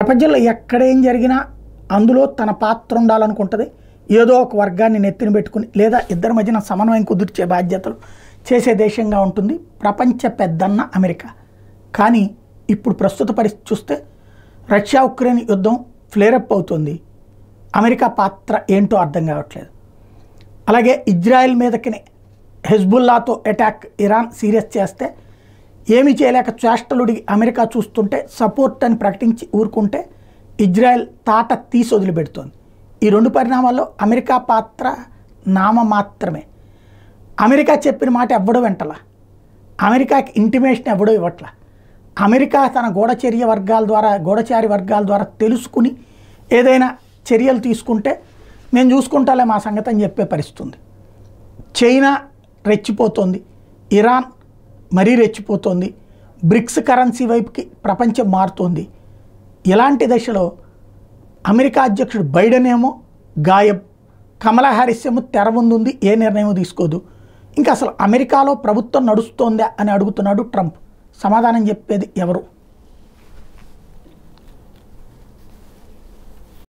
ప్రపంచంలో ఎక్కడేం జరిగినా అందులో తన పాత్ర ఉండాలనుకుంటుంది. ఏదో ఒక వర్గాన్ని నెత్తిన పెట్టుకుని లేదా ఇద్దరి మధ్యన సమన్వయం కుదిర్చే బాధ్యతలు చేసే దేశంగా ఉంటుంది ప్రపంచ పెద్దన్న అమెరికా. కానీ ఇప్పుడు ప్రస్తుత పరిస్థితి చూస్తే రష్యా ఉక్రెయిన్ యుద్ధం ఫ్లేరప్ అవుతుంది. అమెరికా పాత్ర ఏంటో అర్థం కావట్లేదు. అలాగే ఇజ్రాయెల్ మీదకి హెజ్బుల్లాతో అటాక్ ఇరాన్ సీరియస్ చేస్తే ఏమీ చేయలేక చేష్టలుడి అమెరికా చూస్తుంటే సపోర్ట్ అని ప్రకటించి ఊరుకుంటే ఇజ్రాయెల్ తాట తీసి వదిలిపెడుతోంది. ఈ రెండు పరిణామాల్లో అమెరికా పాత్ర నామ మాత్రమే. అమెరికా చెప్పిన మాట ఎవ్వడూ వెంటలా, అమెరికాకి ఇంటిమేషన్ ఎవ్వడూ ఇవ్వట్లా. అమెరికా తన గూఢచారి వర్గాల ద్వారా తెలుసుకుని ఏదైనా చర్యలు తీసుకుంటే నేను చూసుకుంటాలే మా సంగతి అని చెప్పే పరిస్థితి ఉంది. చైనా రెచ్చిపోతోంది, ఇరాన్ మరీ రెచ్చిపోతోంది, బ్రిక్స్ కరెన్సీ వైపుకి ప్రపంచం మారుతోంది. ఇలాంటి దశలో అమెరికా అధ్యక్షుడు బైడెన్ ఏమో గాయం, కమలా హ్యారిస్ ఏమో తెర ముందుంది, ఏ నిర్ణయం తీసుకోదు. ఇంకా అసలు అమెరికాలో ప్రభుత్వం నడుస్తోందా అని అడుగుతున్నాడు ట్రంప్. సమాధానం చెప్పేది ఎవరు?